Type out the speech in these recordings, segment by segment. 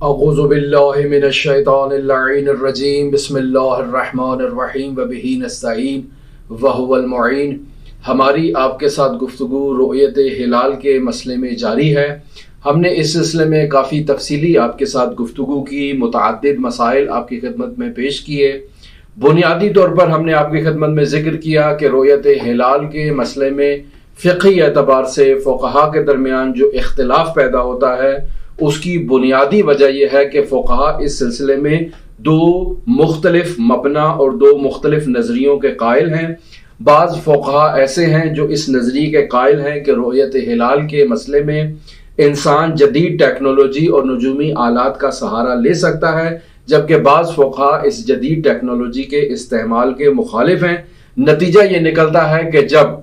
اعوذ باللہ من الشیطان اللعین الرجیم بسم اللہ الرحمن الرحیم وبہ نستعین وہو المعین۔ ہماری آپ کے ساتھ گفتگو رؤیت ہلال کے مسئلے میں جاری ہے۔ ہم نے اس سلسلے میں کافی تفصیلی آپ کے ساتھ گفتگو کی، متعدد مسائل آپ کی خدمت میں پیش کیے۔ بنیادی طور پر ہم نے آپ کی خدمت میں ذکر کیا کہ رؤیت ہلال کے مسئلے میں فقہی اعتبار سے فقہا کے درمیان جو اختلاف پیدا ہوتا ہے اس کی بنیادی وجہ یہ ہے کہ فقہا اس سلسلے میں دو مختلف مبنا اور دو مختلف نظریوں کے قائل ہیں۔ بعض فقہا ایسے ہیں جو اس نظریے کے قائل ہیں کہ رؤیت ہلال کے مسئلے میں انسان جدید ٹیکنالوجی اور نجومی آلات کا سہارا لے سکتا ہے، جبکہ بعض فقہا اس جدید ٹیکنالوجی کے استعمال کے مخالف ہیں۔ نتیجہ یہ نکلتا ہے کہ جب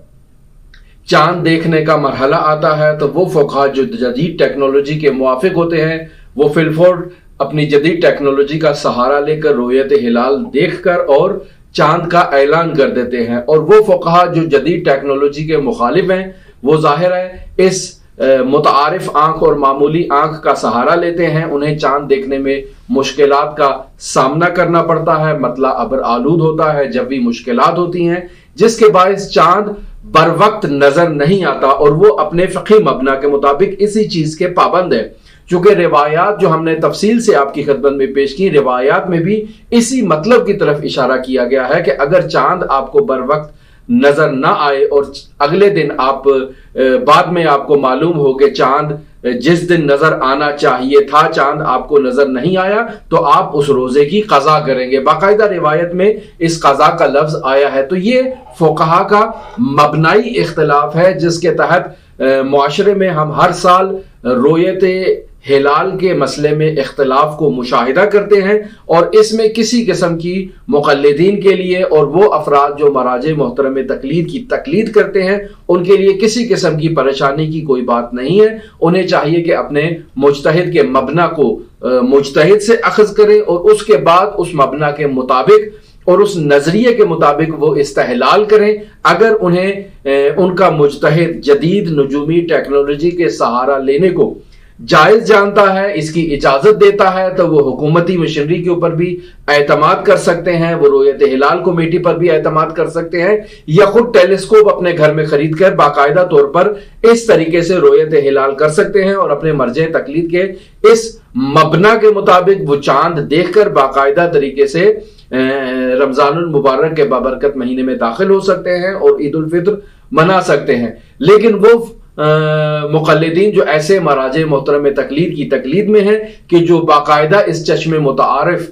چاند دیکھنے کا مرحلہ آتا ہے تو وہ فقہا جو جدید ٹیکنالوجی کے موافق ہوتے ہیں وہ فی الفور اپنی جدید ٹیکنالوجی کا سہارا لے کر رؤیت ہلال دیکھ کر اور چاند کا اعلان کر دیتے ہیں، اور وہ فقہا جو جدید ٹیکنالوجی کے مخالف ہیں وہ ظاہر ہے اس متعارف آنکھ اور معمولی آنکھ کا سہارا لیتے ہیں۔ انہیں چاند دیکھنے میں مشکلات کا سامنا کرنا پڑتا ہے، مطلع ابر آلود ہوتا ہے، جب بھی مشکلات ہوتی ہیں جس کے باعث چاند بر وقت نظر نہیں آتا، اور وہ اپنے فقہی مبنا کے مطابق اسی چیز کے پابند ہے۔ چونکہ روایات جو ہم نے تفصیل سے آپ کی خدمت میں پیش کی، روایات میں بھی اسی مطلب کی طرف اشارہ کیا گیا ہے کہ اگر چاند آپ کو بر وقت نظر نہ آئے اور اگلے دن بعد میں آپ کو معلوم ہو کہ چاند جس دن نظر آنا چاہیے تھا چاند آپ کو نظر نہیں آیا تو آپ اس روزے کی قضا کریں گے۔ باقاعدہ روایت میں اس قضا کا لفظ آیا ہے۔ تو یہ فقہا کا مبنائی اختلاف ہے جس کے تحت معاشرے میں ہم ہر سال رؤیت ہلال کے مسئلے میں اختلاف کو مشاہدہ کرتے ہیں، اور اس میں کسی قسم کی مقلدین کے لیے اور وہ افراد جو مراجع محترم تقلید کی تقلید کرتے ہیں ان کے لیے کسی قسم کی پریشانی کی کوئی بات نہیں ہے۔ انہیں چاہیے کہ اپنے مجتہد کے مبنا کو مجتہد سے اخذ کریں اور اس کے بعد اس مبنا کے مطابق اور اس نظریے کے مطابق وہ استحلال کریں۔ اگر انہیں ان کا مجتہد جدید نجومی ٹیکنالوجی کے سہارا لینے کو جائز جانتا ہے، اس کی اجازت دیتا ہے، تو وہ حکومتی مشینری کے اوپر بھی اعتماد کر سکتے ہیں، وہ رؤیت ہلال کمیٹی پر بھی اعتماد کر سکتے ہیں، یا خود ٹیلیسکوپ اپنے گھر میں خرید کر باقاعدہ طور پر اس طریقے سے رؤیت ہلال کر سکتے ہیں، اور اپنے مرجع تقلید کے اس مبنا کے مطابق وہ چاند دیکھ کر باقاعدہ طریقے سے رمضان المبارک کے بابرکت مہینے میں داخل ہو سکتے ہیں اور عید الفطر منا سکتے ہیں۔ لیکن وہ مقلدین جو ایسے مراجع محترم تقلید کی تقلید میں ہیں کہ جو باقاعدہ اس چشم متعارف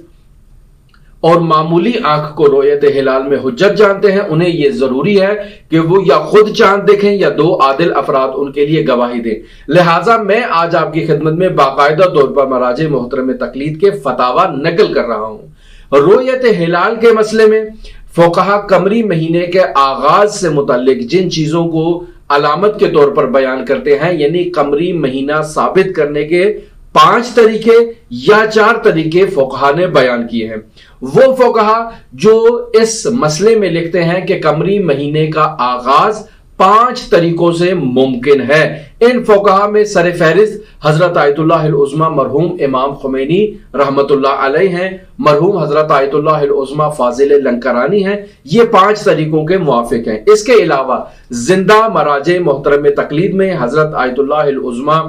اور معمولی آنکھ کو رؤیت ہلال میں حجت جانتے ہیں، انہیں یہ ضروری ہے کہ وہ یا خود چاند دیکھیں یا دو عادل افراد ان کے لیے گواہی دیں۔ لہٰذا میں آج آپ کی خدمت میں باقاعدہ طور پر مراجع محترم تقلید کے فتاوی نقل کر رہا ہوں۔ رؤیت ہلال کے مسئلے میں فقہا قمری مہینے کے آغاز سے متعلق جن چیزوں کو علامت کے طور پر بیان کرتے ہیں، یعنی قمری مہینہ ثابت کرنے کے 5 طریقے یا 4 طریقے فقہا نے بیان کیے ہیں۔ وہ فقہا جو اس مسئلے میں لکھتے ہیں کہ قمری مہینے کا آغاز 5 طریقوں سے ممکن ہے، ان فقہا میں سر فہرست حضرت آیت اللہ العظمیٰ مرحوم امام خمینی رحمت اللہ علیہ ہیں، مرحوم حضرت آیت اللہ العظمیٰ فاضل لنکرانی ہیں۔ یہ 5 طریقوں کے موافق ہیں۔ اس کے علاوہ زندہ مراجع محترم تقلید میں حضرت آیت اللہ العظمیٰ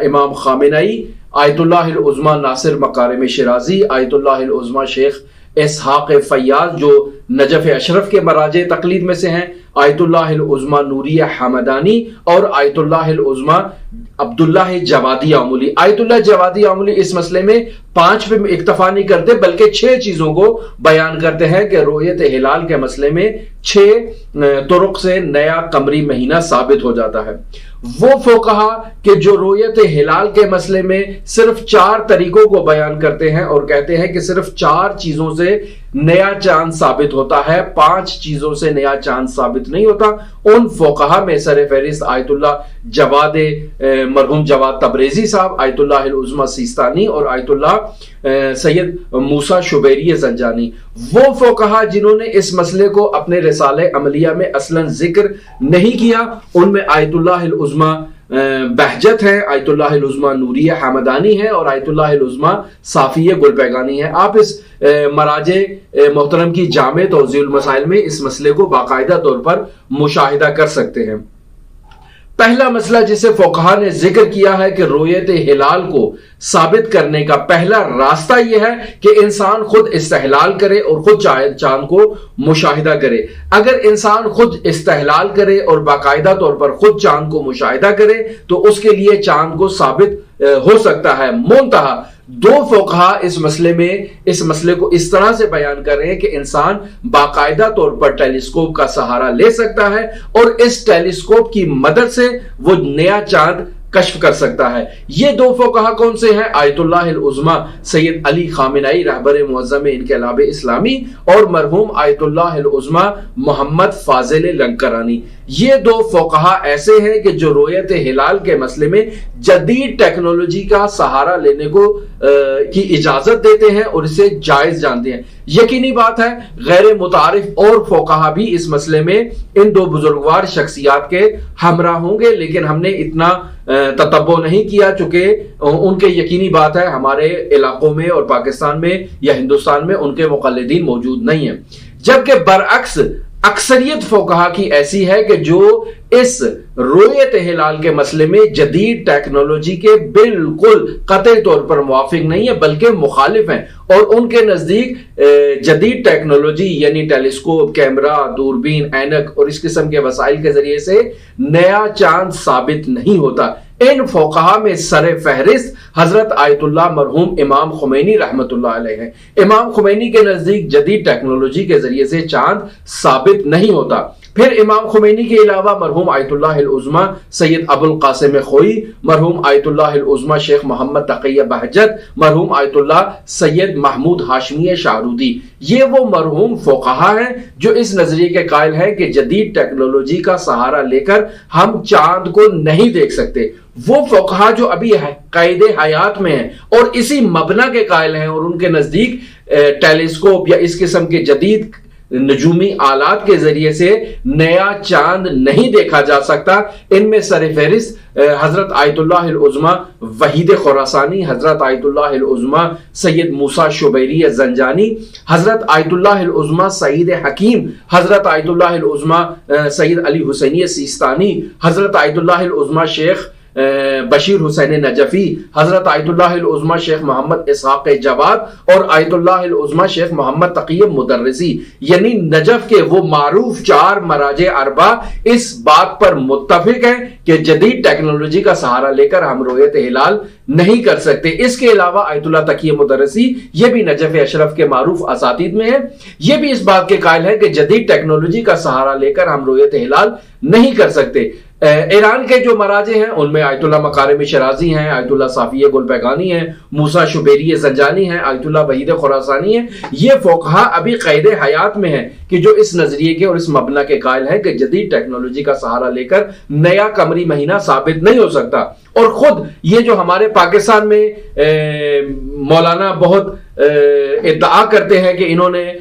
امام خامنئی، آیت اللہ العظمیٰ ناصر مکارم شیرازی، آیت اللہ العظمیٰ شیخ اسحاق فیاض جو نجف اشرف کے مراجع تقلید میں سے ہیں، آیت اللہ العظمیٰ نوریہ حمدانی، اور آیت اللہ العظمیٰ عبداللہ جوادی آمولی۔ آیت اللہ جوادی آمولی اس مسئلے میں 5 پہ اکتفا نہیں کرتے بلکہ 6 چیزوں کو بیان کرتے ہیں کہ رؤیت ہلال کے مسئلے میں 6 طرق سے نیا قمری مہینہ ثابت ہو جاتا ہے۔ وہ فقہا کہ جو رؤیت ہلال کے مسئلے میں صرف 4 طریقوں کو بیان کرتے ہیں اور کہتے ہیں کہ صرف 4 چیزوں سے نیا چاند ثابت ہوتا ہے، 5 چیزوں سے نیا چاند ثابت نہیں ہوتا، ان فقہا میں سر فہرست آیت اللہ مرحوم جواد تبریزی صاحب، آیت اللہ العظمیٰ سیستانی اور آیت اللہ سید موسیٰ شبیری زنجانی۔ وہ فقہا جنہوں نے اس مسئلے کو اپنے رسالہ عملیہ میں اصلاً ذکر نہیں کیا، ان میں آیت اللہ العظمیٰ بہجت ہیں، آیت اللہ العظمیٰ نوریہ حمدانی ہے اور آیت اللہ العظمیٰ صافیہ گلپیگانی ہے۔ آپ اس مراجع محترم کی جامع توضیح المسائل میں اس مسئلے کو باقاعدہ طور پر مشاہدہ کر سکتے ہیں۔ پہلا مسئلہ جسے فقہا نے ذکر کیا ہے کہ رؤیت ہلال کو ثابت کرنے کا پہلا راستہ یہ ہے کہ انسان خود استحلال کرے اور خود چاند کو مشاہدہ کرے۔ اگر انسان خود استحلال کرے اور باقاعدہ طور پر خود چاند کو مشاہدہ کرے تو اس کے لیے چاند کو ثابت ہو سکتا ہے۔ منتہا دو فقہا اس مسئلے کو اس طرح سے بیان کر رہے ہیں کہ انسان باقاعدہ طور پر ٹیلیسکوپ کا سہارا لے سکتا ہے اور اس ٹیلیسکوپ کی مدد سے وہ نیا چاند کشف کر سکتا ہے۔ یہ دو فقہا کون سے ہیں؟ آیت اللہ العظمیٰ سید علی خامنائی رہبر معظم انقلاب اسلامی اور مرحوم آیت اللہ العظمیٰ محمد فاضل لنکرانی۔ یہ دو فقہا ایسے ہیں کہ جو رؤیت ہلال کے مسئلے میں جدید ٹیکنالوجی کا سہارا لینے کی اجازت دیتے ہیں اور اسے جائز جانتے ہیں۔ یقینی بات ہے غیر متعارف اور فقہا بھی اس مسئلے میں ان دو بزرگوار شخصیات کے ہمراہ ہوں گے، لیکن ہم نے اتنا تتبع نہیں کیا چونکہ ان کے یقینی بات ہے ہمارے علاقوں میں اور پاکستان میں یا ہندوستان میں ان کے مقلدین موجود نہیں ہیں۔ جبکہ برعکس اکثریت فقہا کی ایسی ہے کہ جو اس رؤیت ہلال کے مسئلے میں جدید ٹیکنالوجی کے بالکل قطعی طور پر موافق نہیں ہے بلکہ مخالف ہیں، اور ان کے نزدیک جدید ٹیکنالوجی یعنی ٹیلیسکوپ، کیمرہ، دوربین، اینک اور اس قسم کے وسائل کے ذریعے سے نیا چاند ثابت نہیں ہوتا۔ ان فقہا میں سر فہرست حضرت آیت اللہ مرحوم امام خمینی رحمت اللہ علیہ ہیں۔ امام خمینی کے نزدیک جدید ٹیکنالوجی کے ذریعے سے چاند ثابت نہیں ہوتا۔ پھر امام خمینی کے علاوہ مرحوم آیت اللہ العظمیٰ سید ابو القاسم خوئی، مرحوم آیت اللہ العظمیٰ شیخ محمد تقیہ بہجت، مرحوم آیت اللہ سید محمود ہاشمی شاہرودی، یہ وہ مرحوم فقہا ہیں جو اس نظریے کے قائل ہیں کہ جدید ٹیکنالوجی کا سہارا لے کر ہم چاند کو نہیں دیکھ سکتے۔ وہ فقہا جو ابھی قید حیات میں ہیں اور اسی مبنا کے قائل ہیں اور ان کے نزدیک ٹیلیسکوپ یا اس قسم کے جدید نجومی آلات کے ذریعے سے نیا چاند نہیں دیکھا جا سکتا، ان میں سر فہرست حضرت آیت اللہ العظمیٰ وحید خراسانی، حضرت آیت اللہ العظمیٰ سید موسیٰ شبیری زنجانی، حضرت آیت اللہ العظمیٰ سعید حکیم، حضرت آیت اللہ العظمیٰ سید علی حسینی سیستانی، حضرت آیت اللہ العظمیٰ شیخ بشیر حسین نجفی، حضرت آیت اللہ العظمیٰ شیخ محمد اسحاق جواد اور آیت اللہ العظمیٰ شیخ محمد تقی مدرسی، یعنی نجف کے وہ معروف چار مراجع اربع اس بات پر متفق ہیں کہ جدید ٹیکنالوجی کا سہارا لے کر ہم رؤیت ہلال نہیں کر سکتے۔ اس کے علاوہ آیت اللہ تقی مدرسی، یہ بھی نجف اشرف کے معروف اساتید میں ہیں، یہ بھی اس بات کے قائل ہیں کہ جدید ٹیکنالوجی کا سہارا لے کر ہم رؤیت ہلال نہیں کر سکتے۔ ایران کے جو مراجع ہیں ان میں آیت اللہ مکارم شرازی ہیں، آیت اللہ صافیہ گلپیگانی ہیں، موسیٰ شبیری زنجانی ہیں، آیت اللہ وحید خراسانی ہیں۔ یہ فقہا ابھی قید حیات میں ہیں کہ جو اس نظریے کے اور اس مبنا کے قائل ہیں کہ جدید ٹیکنالوجی کا سہارا لے کر نیا قمری مہینہ ثابت نہیں ہو سکتا۔ اور خود یہ جو ہمارے پاکستان میں مولانا بہت ادعا کرتے ہیں کہ انہوں نے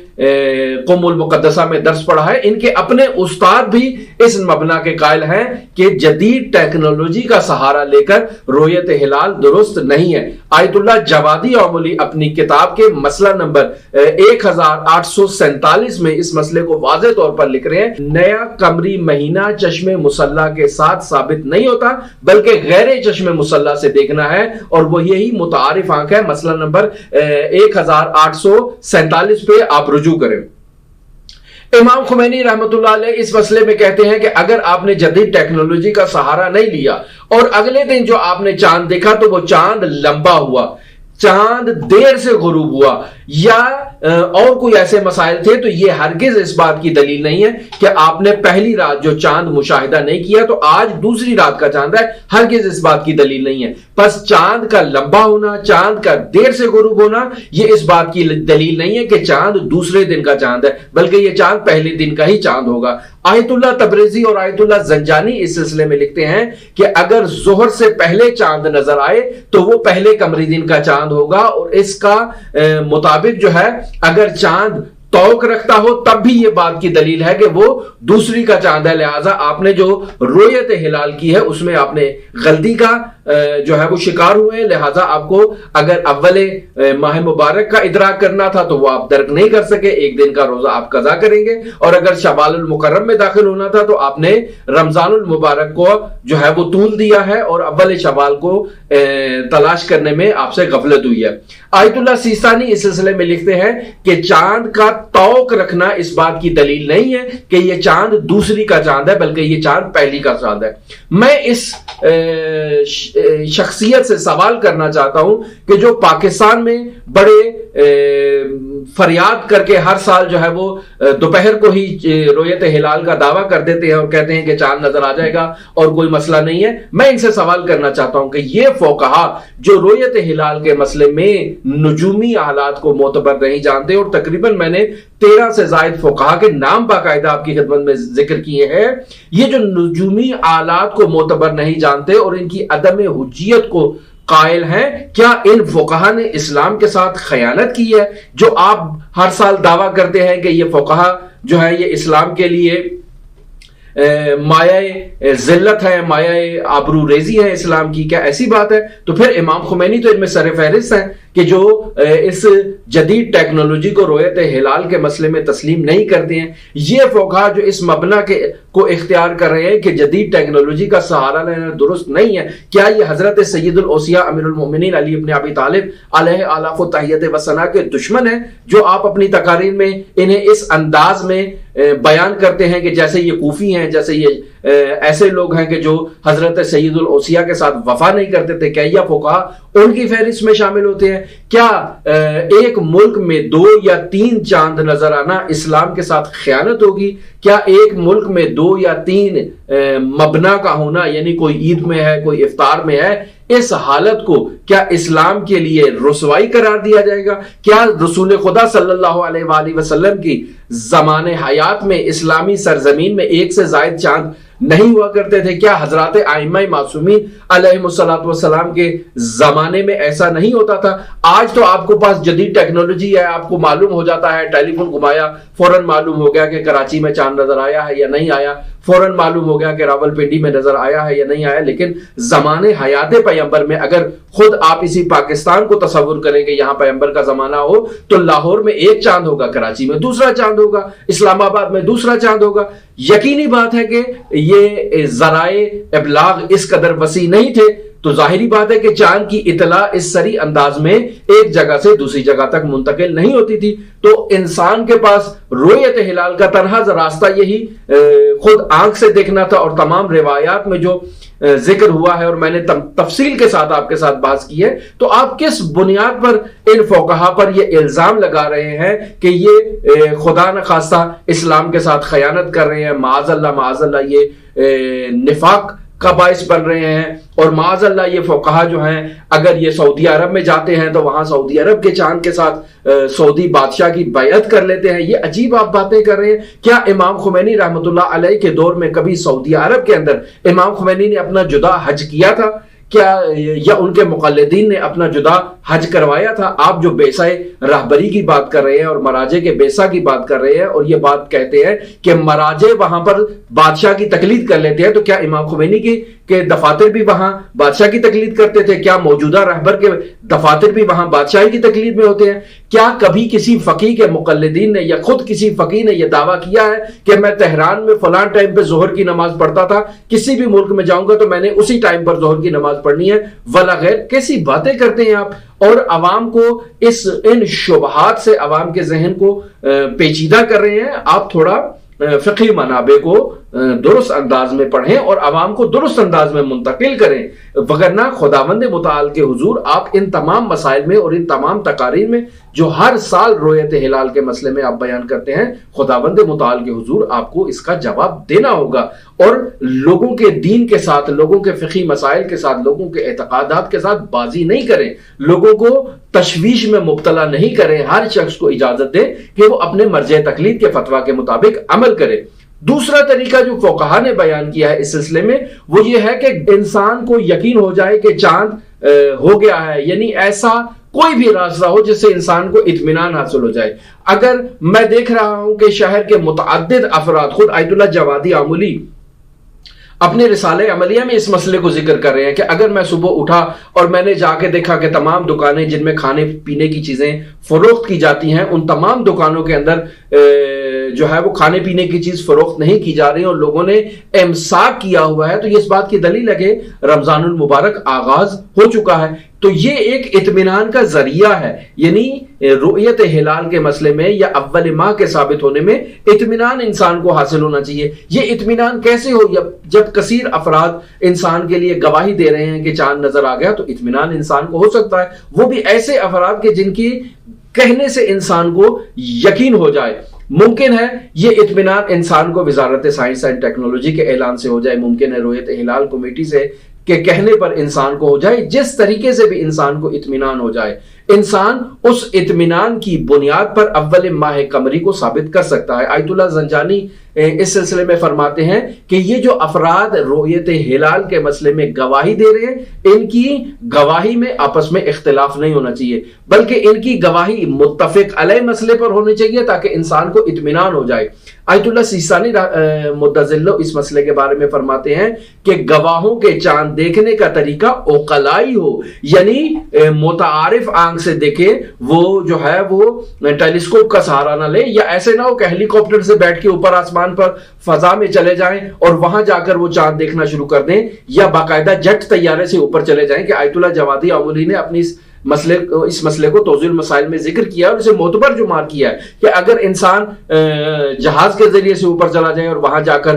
قم المقدسہ میں درس پڑھا ہے، ان کے اپنے استاد بھی اس مبنا کے قائل ہیں کہ جدید ٹیکنالوجی کا سہارا لے کر رؤیت ہلال درست نہیں ہے۔ آیت اللہ جوادی عملی اپنی کتاب کے مسئلہ نمبر 1847 میں اس مسئلے کو واضح طور پر لکھ رہے ہیں، نیا قمری مہینہ چشم مسلح کے ساتھ ثابت نہیں ہوتا بلکہ غیر چشم مسلح سے دیکھنا ہے، اور وہ یہی متعارف آنکھ ہے۔ مسئلہ نمبر 1847 پہ آپ رجوع کریں۔ امام خمینی رحمت اللہ علیہ اس مسئلے میں کہتے ہیں کہ اگر آپ نے جدید ٹیکنالوجی کا سہارا نہیں لیا اور اگلے دن جو آپ نے چاند دیکھا تو وہ چاند لمبا ہوا، چاند دیر سے غروب ہوا یا اور کوئی ایسے مسائل تھے، تو یہ ہرگز اس بات کی دلیل نہیں ہے کہ آپ نے پہلی رات جو چاند مشاہدہ نہیں کیا تو آج دوسری رات کا چاند ہے، ہرگز اس بات کی دلیل نہیں ہے۔ پس چاند کا لمبا ہونا، چاند کا دیر سے غروب ہونا، یہ اس بات کی دلیل نہیں ہے کہ چاند دوسرے دن کا چاند ہے، بلکہ یہ چاند پہلے دن کا ہی چاند ہوگا۔ آیت اللہ تبریزی اور آیت اللہ زنجانی اس سلسلے میں لکھتے ہیں کہ اگر ظہر سے پہلے چاند نظر آئے تو وہ پہلے قمری دن کا چاند ہوگا، اور اس کا مطابق جو ہے اگر چاند توق رکھتا ہو تب بھی یہ بات کی دلیل ہے کہ وہ دوسری کا چاند ہے. لہٰذا آپ نے جو رؤیت ہلال کی ہے اس میں آپ نے غلطی کا جو ہے وہ شکار ہوئے. لہٰذا آپ کو اگر اول ماہ مبارک کا ادراک کرنا تھا تو وہ آپ درک نہیں کر سکے, ایک دن کا روزہ آپ قضا کریں گے. اور اگر شوال المکرم میں داخل ہونا تھا تو آپ نے رمضان المبارک کو جو ہے وہ طول دیا ہے اور اول شوال کو تلاش کرنے میں آپ سے غفلت ہوئی ہے. آیت اللہ سیستانی اس سلسلے میں لکھتے ہیں کہ چاند کا توق رکھنا اس بات کی دلیل نہیں ہے کہ یہ چاند دوسری کا چاند ہے, بلکہ یہ چاند پہلی کا چاند ہے. میں اس شخصیت سے سوال کرنا چاہتا ہوں کہ جو پاکستان میں بڑے فریاد کر کے ہر سال جو ہے وہ دوپہر کو ہی رؤیت ہلال کا دعویٰ کر دیتے ہیں اور کہتے ہیں کہ چاند نظر آ جائے گا اور کوئی مسئلہ نہیں ہے. میں ان سے سوال کرنا چاہتا ہوں کہ یہ فقہا جو رؤیت ہلال کے مسئلے میں نجومی حالات کو معتبر نہیں جانتے, اور تقریباً میں نے 13 سے زائد فقہا کے نام باقاعدہ آپ کی خدمت میں ذکر کیے ہیں, یہ جو نجومی آلات کو معتبر نہیں جانتے اور ان کی عدم حجیت کو قائل ہیں, کیا ان فقہا نے اسلام کے ساتھ خیانت کی ہے؟ جو آپ ہر سال دعویٰ کرتے ہیں کہ یہ فقہا جو ہے یہ اسلام کے لیے مایہ ذلت ہے, مایہ آبرو ریزی ہے اسلام کی, کیا ایسی بات ہے؟ تو پھر امام خمینی تو ان میں سر فہرست ہیں کہ جو اس جدید ٹیکنالوجی کو رؤیت ہلال کے مسئلے میں تسلیم نہیں کرتے ہیں. یہ فقہا جو اس مبنا کو اختیار کر رہے ہیں کہ جدید ٹیکنالوجی کا سہارا لینا درست نہیں ہے, کیا یہ حضرت سید الاوصیاء امیر المومنین علی ابن ابی طالب علیہ آلاف و تحیت و ثنا کے دشمن ہیں, جو آپ اپنی تقاریر میں انہیں اس انداز میں بیان کرتے ہیں کہ جیسے یہ کوفی ہیں, جیسے یہ ایسے لوگ ہیں کہ جو حضرت سید الاوصیاء کے ساتھ وفا نہیں کرتے تھے؟ کیا یہ فقہا ان کی فہرست میں شامل ہوتے ہیں؟ کیا ایک ملک میں 2 یا 3 چاند نظر آنا اسلام کے ساتھ خیانت ہوگی؟ کیا ایک ملک میں 2 یا 3 مبنا کا ہونا, یعنی کوئی عید میں ہے کوئی افطار میں ہے, اس حالت کو کیا اسلام کے لیے رسوائی قرار دیا جائے گا؟ کیا رسول خدا صلی اللہ علیہ وآلہ وسلم کی زمان حیات میں اسلامی سرزمین میں 1 سے زائد چاند نہیں ہوا کرتے تھے؟ کیا حضرات ائمہ معصومین علیہم الصلوۃ والسلام کے زمانے میں ایسا نہیں ہوتا تھا؟ آج تو آپ کو پاس جدید ٹیکنالوجی ہے, آپ کو معلوم ہو جاتا ہے, ٹیلی فون گھمایا فوراً معلوم ہو گیا کہ کراچی میں چاند نظر آیا ہے یا نہیں آیا, فوراً معلوم ہو گیا کہ راولپنڈی میں نظر آیا ہے یا نہیں آیا. لیکن زمانے حیات پیغمبر میں اگر خود آپ اسی پاکستان کو تصور کریں کہ یہاں پیغمبر کا زمانہ ہو تو لاہور میں 1 چاند ہوگا, کراچی میں دوسرا چاند ہوگا, اسلام آباد میں دوسرا چاند ہوگا. یقینی بات ہے کہ یہ ذرائع ابلاغ اس قدر وسیع نہیں تھے, تو ظاہری بات ہے کہ چاند کی اطلاع اس سری انداز میں ایک جگہ سے دوسری جگہ تک منتقل نہیں ہوتی تھی. تو انسان کے پاس رؤیت ہلال کا تنہا راستہ یہی خود آنکھ سے دیکھنا تھا, اور تمام روایات میں جو ذکر ہوا ہے اور میں نے تفصیل کے ساتھ آپ کے ساتھ بات کی ہے, تو آپ کس بنیاد پر ان فقہا پر یہ الزام لگا رہے ہیں کہ یہ خدا نخواستہ اسلام کے ساتھ خیانت کر رہے ہیں؟ معاذ اللہ یہ نفاق کا باعث بن رہے ہیں, اور معاذ اللہ یہ فقہا جو ہیں اگر یہ سعودی عرب میں جاتے ہیں تو وہاں سعودی عرب کے چاند کے ساتھ سعودی بادشاہ کی بیعت کر لیتے ہیں. یہ عجیب آپ باتیں کر رہے ہیں. کیا امام خمینی رحمۃ اللہ علیہ کے دور میں کبھی سعودی عرب کے اندر امام خمینی نے اپنا جدا حج کیا تھا؟ کیا یا ان کے مقلدین نے اپنا جدا حج کروایا تھا؟ آپ جو بیسائے رہبری کی بات کر رہے ہیں اور مراجع کے بیسا کی بات کر رہے ہیں اور یہ بات کہتے ہیں کہ مراجع وہاں پر بادشاہ کی تقلید کر لیتے ہیں, تو کیا امام خمینی کے دفاتر بھی وہاں بادشاہ کی تقلید کرتے تھے؟ کیا موجودہ رہبر کے دفاتر بھی وہاں بادشاہی کی تقلید میں ہوتے ہیں؟ کیا کبھی کسی فقیہ کے مقلدین نے یا خود کسی فقیہ نے یہ دعویٰ کیا ہے کہ میں تہران میں فلاں ٹائم پہ ظہر کی نماز پڑھتا تھا, کسی بھی ملک میں جاؤں گا تو میں نے اسی ٹائم پر ظہر کی نماز پڑھنی ہے ولا غیر؟ کیسی باتیں کرتے ہیں آپ, اور عوام کو ان شبہات سے عوام کے ذہن کو پیچیدہ کر رہے ہیں. آپ تھوڑا فقہی منابع کو درست انداز میں پڑھیں اور عوام کو درست انداز میں منتقل کریں, وگرنہ خداوند متعال کے حضور آپ ان تمام مسائل میں اور ان تمام تقاریر میں جو ہر سال رؤیت ہلال کے مسئلے میں آپ بیان کرتے ہیں, خداوند متعال کے حضور آپ کو اس کا جواب دینا ہوگا, اور لوگوں کے دین کے ساتھ, لوگوں کے فقہی مسائل کے ساتھ, لوگوں کے اعتقادات کے ساتھ بازی نہیں کریں, لوگوں کو تشویش میں مبتلا نہیں کریں. ہر شخص کو اجازت دیں کہ وہ اپنے مرجع تقلید کے فتویٰ کے مطابق عمل کرے. دوسرا طریقہ جو فقہا نے بیان کیا ہے اس سلسلے میں وہ یہ ہے کہ انسان کو یقین ہو جائے کہ چاند ہو گیا ہے, یعنی ایسا کوئی بھی راستہ ہو جس سے انسان کو اطمینان حاصل ہو جائے. اگر میں دیکھ رہا ہوں کہ شہر کے متعدد افراد، خود آیت اللہ جوادی آملی اپنے رسالہ عملیہ میں اس مسئلے کو ذکر کر رہے ہیں کہ اگر میں صبح اٹھا اور میں نے جا کے دیکھا کہ تمام دکانیں جن میں کھانے پینے کی چیزیں فروخت کی جاتی ہیں، ان تمام دکانوں کے اندر جو ہے وہ کھانے پینے کی چیز فروخت نہیں کی جا رہی اور لوگوں نے امساک کیا ہوا ہے، تو یہ اس بات کی دلیل ہے کہ رمضان المبارک آغاز ہو چکا ہے. تو یہ ایک اطمینان کا ذریعہ ہے، یعنی رؤیت ہلال کے مسئلے میں یا اول ماہ کے ثابت ہونے میں اطمینان انسان کو حاصل ہونا چاہیے. یہ اطمینان کیسے ہو؟ جب کثیر افراد انسان کے لیے گواہی دے رہے ہیں کہ چاند نظر آ گیا، تو اطمینان انسان کو ہو سکتا ہے، وہ بھی ایسے افراد کے جن کی کہنے سے انسان کو یقین ہو جائے. ممکن ہے یہ اطمینان انسان کو وزارت سائنس اینڈ ٹیکنالوجی کے اعلان سے ہو جائے، ممکن ہے رؤیت ہلال کمیٹی سے کہ کہنے پر انسان کو ہو جائے. جس طریقے سے بھی انسان کو اطمینان ہو جائے، انسان اس اطمینان کی بنیاد پر اول ماہ قمری کو ثابت کر سکتا ہے. آیت اللہ زنجانی اس سلسلے میں فرماتے ہیں کہ یہ جو افراد رؤیت ہلال کے مسئلے میں گواہی دے رہے ہیں، ان کی گواہی میں آپس میں اختلاف نہیں ہونا چاہیے، بلکہ ان کی گواہی متفق علیہ مسئلے پر ہونی چاہیے تاکہ انسان کو اطمینان ہو جائے. آیت اللہ سیستانی مدظلہ اس مسئلے کے بارے میں فرماتے ہیں کہ گواہوں کے چاند دیکھنے کا طریقہ عقلائی ہو، یعنی متعارف آنکھ سے دیکھے، وہ جو ہے وہ ٹیلیسکوپ کا سہارا نہ لے، یا ایسے نہ ہو کہ ہیلی کاپٹر سے بیٹھ کے اوپر آسمان پر فضا میں چلے جائیں اور وہاں جا کر وہ چاند دیکھنا شروع کر دیں، یا باقاعدہ جٹ طیارے سے اوپر چلے جائیں. کہ آیت اللہ جوادی آملی نے اپنی اس مسئلے کو توضیح المسائل میں ذکر کیا اور اسے معتبر شمار کیا ہے کہ اگر انسان جہاز کے ذریعے سے اوپر چلا جائے اور وہاں جا کر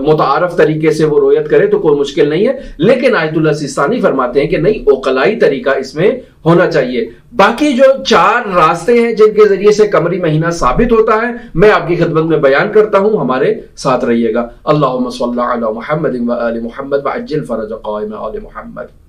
متعارف طریقے سے وہ رؤیت کرے تو کوئی مشکل نہیں ہے. لیکن آیت اللہ سیستانی فرماتے ہیں کہ نہیں، عقلائی طریقہ اس میں ہونا چاہیے. باقی جو 4 راستے ہیں جن کے ذریعے سے قمری مہینہ ثابت ہوتا ہے، میں آپ کی خدمت میں بیان کرتا ہوں، ہمارے ساتھ رہیے گا. اللہم صلی علی محمد و آل محمد وعجل فرج قائم آل محمد.